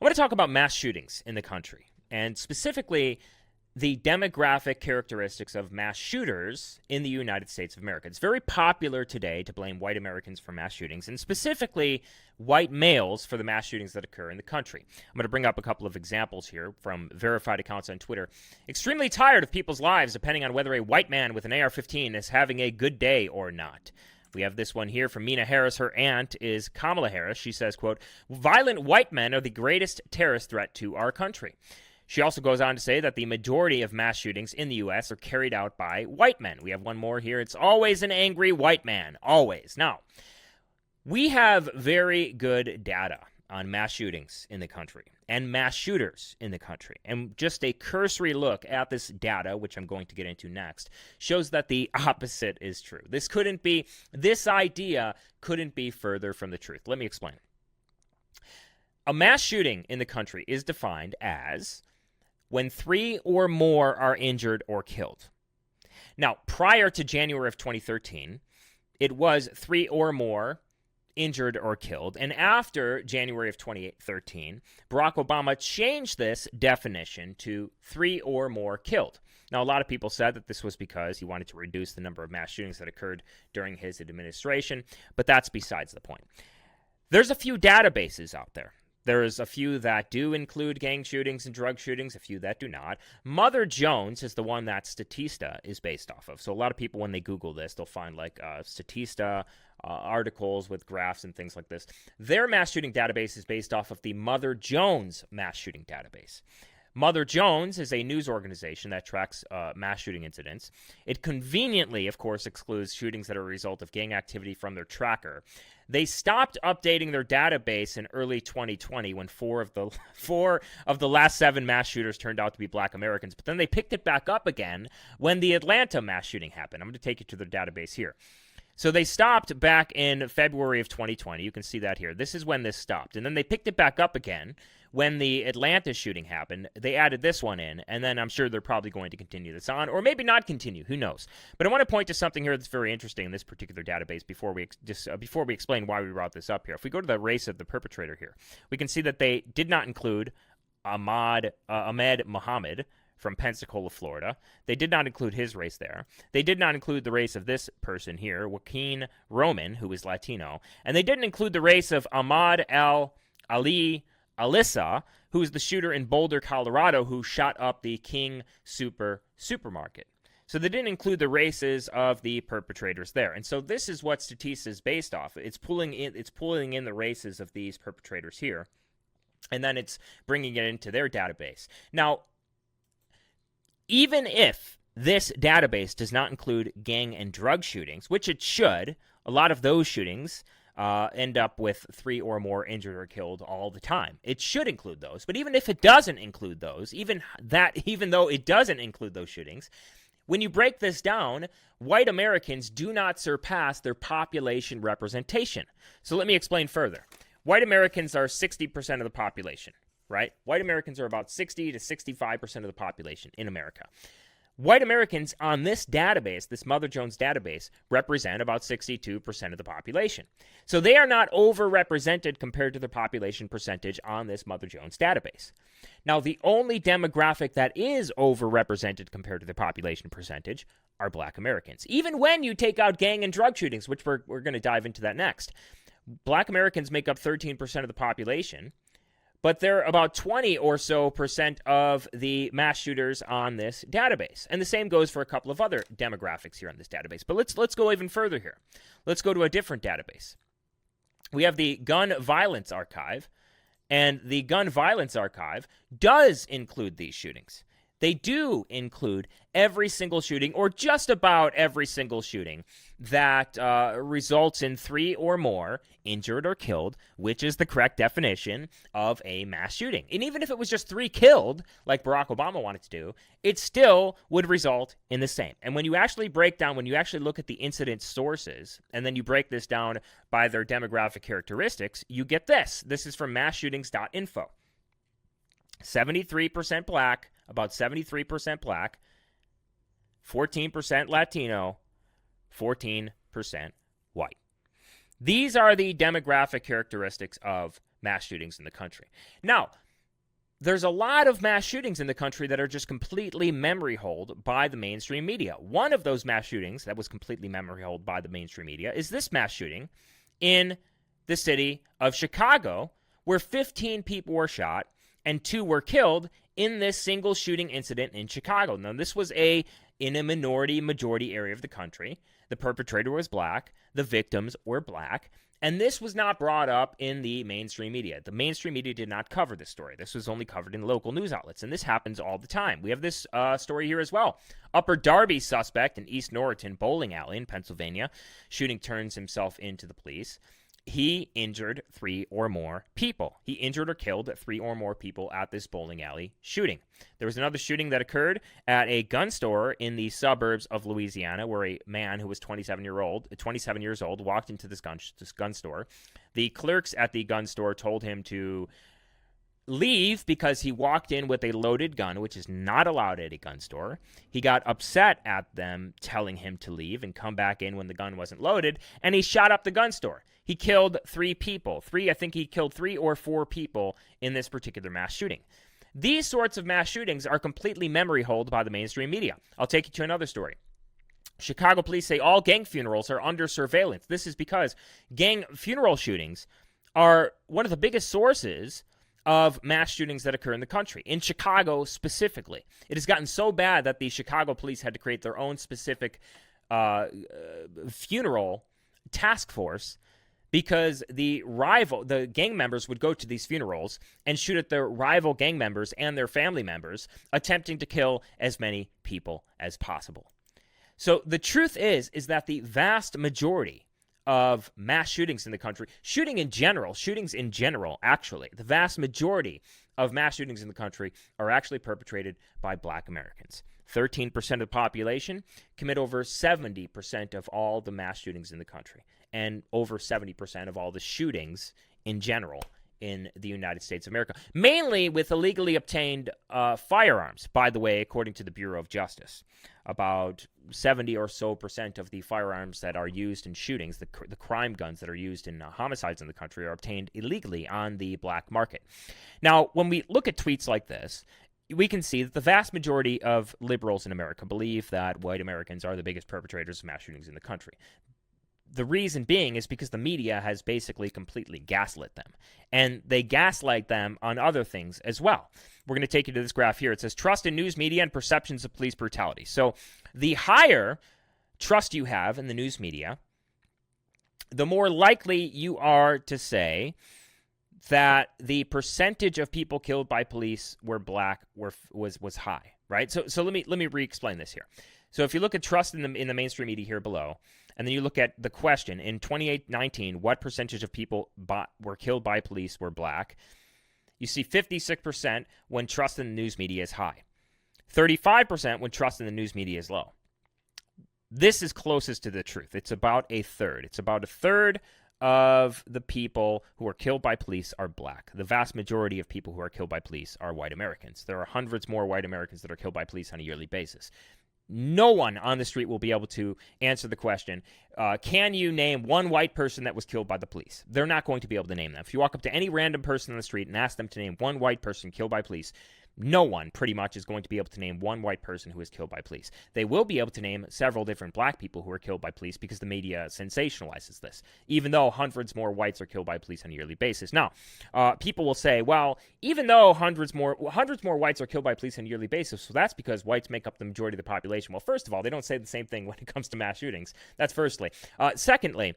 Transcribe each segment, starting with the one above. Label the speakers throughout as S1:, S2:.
S1: I want to talk about mass shootings in the country, and specifically the demographic characteristics of mass shooters in the United States of America. It's very popular today to blame white Americans for mass shootings, and specifically white males for the mass shootings that occur in the country. I'm going to bring up a couple of examples here from verified accounts on Twitter. Extremely tired of people's lives depending on whether a white man with an AR-15 is having a good day or not. We have this one here from Mina Harris. Her aunt is Kamala Harris. She says, quote, "Violent white men are the greatest terrorist threat to our country." She also goes on to say that the majority of mass shootings in the U.S. are carried out by white men. We have one more here. It's always an angry white man. Always. Now, we have very good data on mass shootings in the country and mass shooters in the country. And just a cursory look at this data, which I'm going to get into next, shows that the opposite is true. This idea couldn't be further from the truth. Let me explain. A mass shooting in the country is defined as when 3 or more are injured or killed. Now, prior to January of 2013, it was 3 or more injured or killed. And after January of 2013, Barack Obama changed this definition to 3 or more killed. Now, a lot of people said that this was because he wanted to reduce the number of mass shootings that occurred during his administration, but that's besides the point. There's a few databases out there. There's a few that do include gang shootings and drug shootings, a few that do not. Mother Jones is the one that Statista is based off of. So a lot of people, when they Google this, they'll find like Statista articles with graphs and things like this. Their mass shooting database is based off of the Mother Jones mass shooting database. Mother Jones is a news organization that tracks mass shooting incidents. It conveniently, of course, excludes shootings that are a result of gang activity from their tracker. They stopped updating their database in early 2020 when four of the last 7 mass shooters turned out to be black Americans. But then they picked it back up again when the Atlanta mass shooting happened. I'm going to take you to their database here. So they stopped back in February of 2020. You can see that here. This is when this stopped. And then they picked it back up again when the Atlanta shooting happened. They added this one in, and then I'm sure they're probably going to continue this on, or maybe not continue. Who knows? But I want to point to something here that's very interesting in this particular database before we explain why we brought this up here. If we go to the race of the perpetrator here, we can see that they did not include Ahmed Muhammad from Pensacola, Florida. They did not include his race there. They did not include the race of this person here, Joaquin Roman, who is Latino. And they didn't include the race of Ahmad Ali Alissa, who is the shooter in Boulder, Colorado, who shot up the King supermarket. So they didn't include the races of the perpetrators there. And so this is what Statista is based off. It's pulling in the races of these perpetrators here, and then it's bringing it into their database. Now, even if this database does not include gang and drug shootings, which it should, a lot of those shootings end up with 3 or more injured or killed all the time. It should include those. But even if it doesn't include those, even though it doesn't include those shootings, when you break this down, white Americans do not surpass their population representation. So let me explain further. White Americans are 60% of the population, right? White Americans are about 60 to 65% of the population in America. White Americans on this database, this Mother Jones database, represent about 62% of the population. So they are not overrepresented compared to the population percentage on this Mother Jones database. Now, the only demographic that is overrepresented compared to the population percentage are black Americans. Even when you take out gang and drug shootings, which we're going to dive into that next, black Americans make up 13% of the population, but they're about 20 or so percent of the mass shooters on this database. And the same goes for a couple of other demographics here on this database. But let's go even further here. Let's go to a different database. We have the Gun Violence Archive, and the Gun Violence Archive does include these shootings. They do include every single shooting, or just about every single shooting, that results in 3 or more injured or killed, which is the correct definition of a mass shooting. And even if it was just 3 killed, like Barack Obama wanted to do, it still would result in the same. And when you actually look at the incident sources, and then you break this down by their demographic characteristics, you get this. This is from massshootings.info. 73% black, about 73% black, 14% Latino, 14% white. These are the demographic characteristics of mass shootings in the country. Now, there's a lot of mass shootings in the country that are just completely memory holed by the mainstream media. One of those mass shootings that was completely memory holed by the mainstream media is this mass shooting in the city of Chicago, where 15 people were shot and 2 were killed in this single shooting incident in Chicago. Now, this was in a majority area of the country. The perpetrator was black. The victims were black. And this was not brought up in the mainstream media. The mainstream media did not cover this story. This was only covered in local news outlets, and this happens all the time. We have this story here as well. Upper Darby suspect in East Norriton bowling alley in Pennsylvania. Shooting turns himself into the police. He injured 3 or more people. He injured or killed 3 or more people at this bowling alley shooting. There was another shooting that occurred at a gun store in the suburbs of Louisiana, where a man who was 27 years old walked into this gun store. The clerks at the gun store told him to leave because he walked in with a loaded gun, which is not allowed at a gun store. He got upset at them telling him to leave and come back in when the gun wasn't loaded, and he shot up the gun store. He killed 3 people. I think he killed 3 or 4 people in this particular mass shooting. These sorts of mass shootings are completely memory holed by the mainstream media. I'll take you to another story. Chicago police say all gang funerals are under surveillance. This is because gang funeral shootings are one of the biggest sources of mass shootings that occur in the country. In Chicago specifically, it has gotten so bad that the Chicago police had to create their own specific funeral task force, because the gang members would go to these funerals and shoot at their rival gang members and their family members, attempting to kill as many people as possible. So the truth is that the vast majority of mass shootings in the country, shootings in general, actually, the vast majority of mass shootings in the country are actually perpetrated by black Americans. 13% of the population commit over 70% of all the mass shootings in the country, and over 70% of all the shootings in general in the United States of America, mainly with illegally obtained firearms, by the way, according to the Bureau of Justice. About 70% or so of the firearms that are used in shootings, the crime guns that are used in homicides in the country, are obtained illegally on the black market. Now, when we look at tweets like this, we can see that the vast majority of liberals in America believe that white Americans are the biggest perpetrators of mass shootings in the country. The reason being is because the media has basically completely gaslit them. And they gaslight them on other things as well. We're going to take you to this graph here. It says trust in news media and perceptions of police brutality. So the higher trust you have in the news media, the more likely you are to say that the percentage of people killed by police were black was high, right? So let me re-explain this here. So if you look at trust in the mainstream media here below, and then you look at the question, in 2019, what percentage of people were killed by police were black? You see 56% when trust in the news media is high. 35% when trust in the news media is low. This is closest to the truth. It's about a third. It's about a third of the people who are killed by police are black. The vast majority of people who are killed by police are white Americans. There are hundreds more white Americans that are killed by police on a yearly basis. No one on the street will be able to answer the question, can you name one white person that was killed by the police? They're not going to be able to name them. If you walk up to any random person on the street and ask them to name one white person killed by police, no one pretty much is going to be able to name one white person who was killed by police. They will be able to name several different black people who were killed by police because the media sensationalizes this, even though hundreds more whites are killed by police on a yearly basis. Now, people will say, well, even though hundreds more whites are killed by police on a yearly basis, so that's because whites make up the majority of the population. Well, first of all, they don't say the same thing when it comes to mass shootings. That's firstly. Secondly,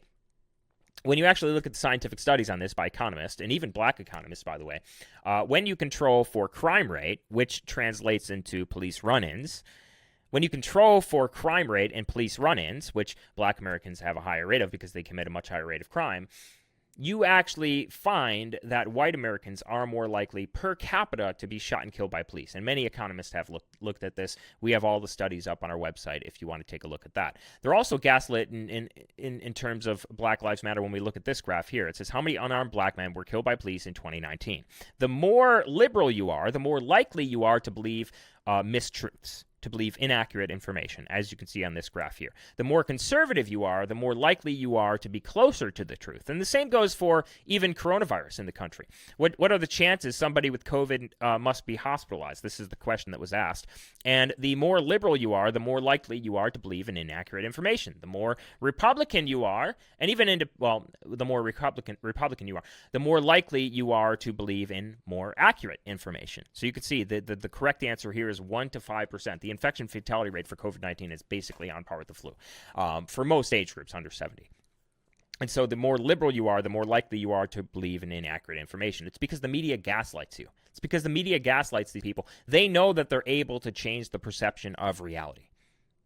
S1: when you actually look at the scientific studies on this by economists, and even black economists, by the way, when you control for crime rate, which translates into police run-ins, when you control for crime rate and police run-ins, which black Americans have a higher rate of because they commit a much higher rate of crime, you actually find that white Americans are more likely per capita to be shot and killed by police. And many economists have looked at this. We have all the studies up on our website if you want to take a look at that. They're also gaslit in terms of Black Lives Matter when we look at this graph here. It says how many unarmed black men were killed by police in 2019. The more liberal you are, the more likely you are to believe mistruths. to believe inaccurate information, as you can see on this graph here. The more conservative you are, the more likely you are to be closer to the truth. And the same goes for even coronavirus in the country. What are the chances somebody with COVID must be hospitalized? This is the question that was asked. And the more liberal you are, the more likely you are to believe in inaccurate information. The more Republican you are, and even the more Republican you are, the more likely you are to believe in more accurate information. So you can see the correct answer here is 1 to 5%. The infection fatality rate for COVID-19 is basically on par with the flu for most age groups under 70. And so the more liberal you are, the more likely you are to believe in inaccurate information. It's because the media gaslights you. It's because the media gaslights these people. They know that they're able to change the perception of reality.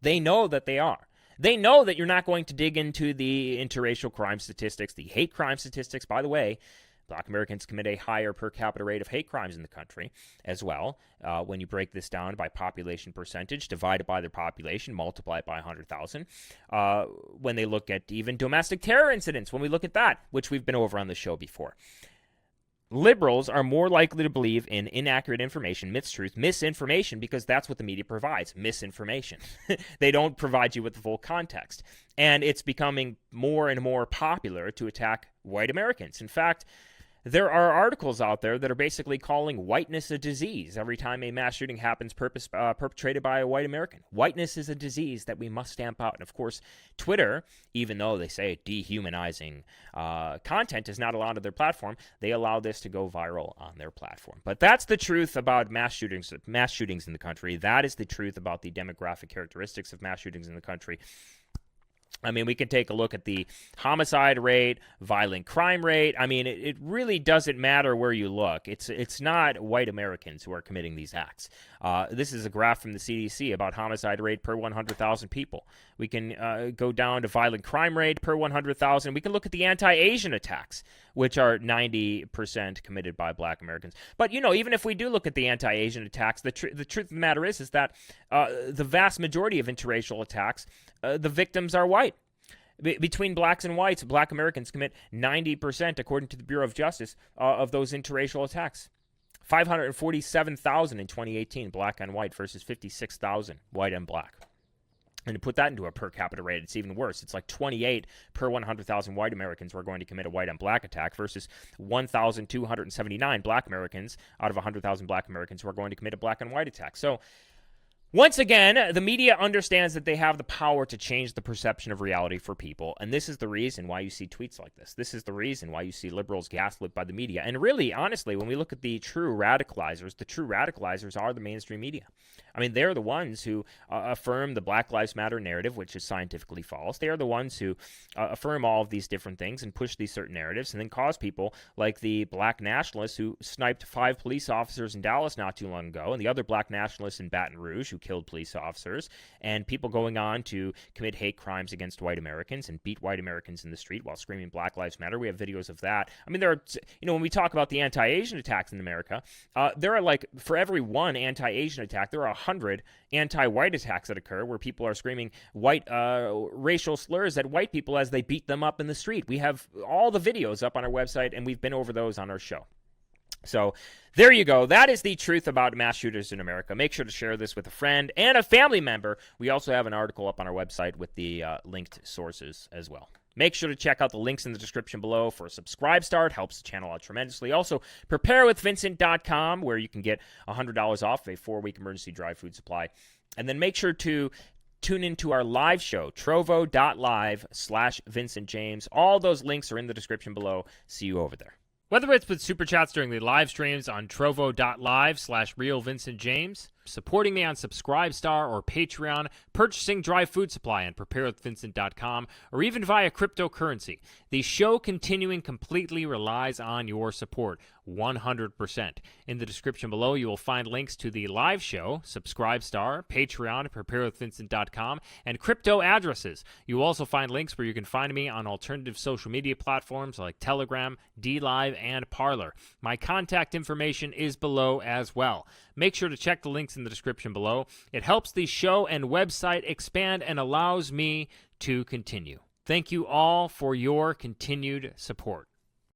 S1: They know that they are. They know that you're not going to dig into the interracial crime statistics, the hate crime statistics. By the way, Black Americans commit a higher per capita rate of hate crimes in the country as well. When you break this down by population percentage, divide it by their population, multiply it by 100,000. When they look at even domestic terror incidents, when we look at that, which we've been over on the show before. Liberals are more likely to believe in inaccurate information, mistruth, misinformation, because that's what the media provides, misinformation. They don't provide you with the full context. And it's becoming more and more popular to attack white Americans. In fact, there are articles out there that are basically calling whiteness a disease every time a mass shooting happens perpetrated by a white American. Whiteness is a disease that we must stamp out. And of course, Twitter, even though they say dehumanizing content is not allowed on their platform, they allow this to go viral on their platform. But that's the truth about mass shootings in the country. That is the truth about the demographic characteristics of mass shootings in the country. I mean, we can take a look at the homicide rate, violent crime rate. I mean, it really doesn't matter where you look. It's not white Americans who are committing these acts. This is a graph from the CDC about homicide rate per 100,000 people. We can go down to violent crime rate per 100,000. We can look at the anti-Asian attacks, which are 90% committed by Black Americans. But, you know, even if we do look at the anti-Asian attacks, the truth of the matter is that the vast majority of interracial attacks, the victims are white. Between blacks and whites, Black Americans commit 90%, according to the Bureau of Justice, of those interracial attacks. 547,000 in 2018, black on white, versus 56,000 white and black. And to put that into a per capita rate, it's even worse. It's like 28 per 100,000 white Americans who are going to commit a white on black attack versus 1,279 Black Americans out of 100,000 Black Americans who are going to commit a black on white attack. So, once again, the media understands that they have the power to change the perception of reality for people, and this is the reason why you see tweets like this. This is the reason why you see liberals gaslit by the media. And really, honestly, when we look at the true radicalizers are the mainstream media. I mean, they're the ones who affirm the Black Lives Matter narrative, which is scientifically false. They are the ones who affirm all of these different things and push these certain narratives and then cause people like the black nationalists who sniped 5 police officers in Dallas not too long ago, and the other black nationalists in Baton Rouge who killed police officers, and people going on to commit hate crimes against white Americans and beat white Americans in the street while screaming Black Lives Matter. We have videos of that. I mean, there are, when we talk about the anti-Asian attacks in America, there are like, for every one anti-Asian attack, there are 100 anti-white attacks that occur where people are screaming white racial slurs at white people as they beat them up in the street. We have all the videos up on our website, and we've been over those on our show. So there you go. That is the truth about mass shooters in America. Make sure to share this with a friend and a family member. We also have an article up on our website with the linked sources as well. Make sure to check out the links in the description below for a subscribe star. It helps the channel out tremendously. Also, preparewithvincent.com, where you can get $100 off a 4-week emergency dry food supply. And then make sure to tune into our live show, trovo.live/Vincent James. All those links are in the description below. See you over there. Whether it's with super chats during the live streams on trovo.live/RealVincentJames, supporting me on Subscribestar or Patreon, purchasing dry food supply on preparewithvincent.com, or even via cryptocurrency, the show continuing completely relies on your support, 100%. In the description below, you will find links to the live show, Subscribestar, Patreon, preparewithvincent.com, and crypto addresses. You will also find links where you can find me on alternative social media platforms like Telegram, DLive, and Parler. My contact information is below as well. Make sure to check the links in the description below. It helps the show and website expand and allows me to continue. Thank you all for your continued support.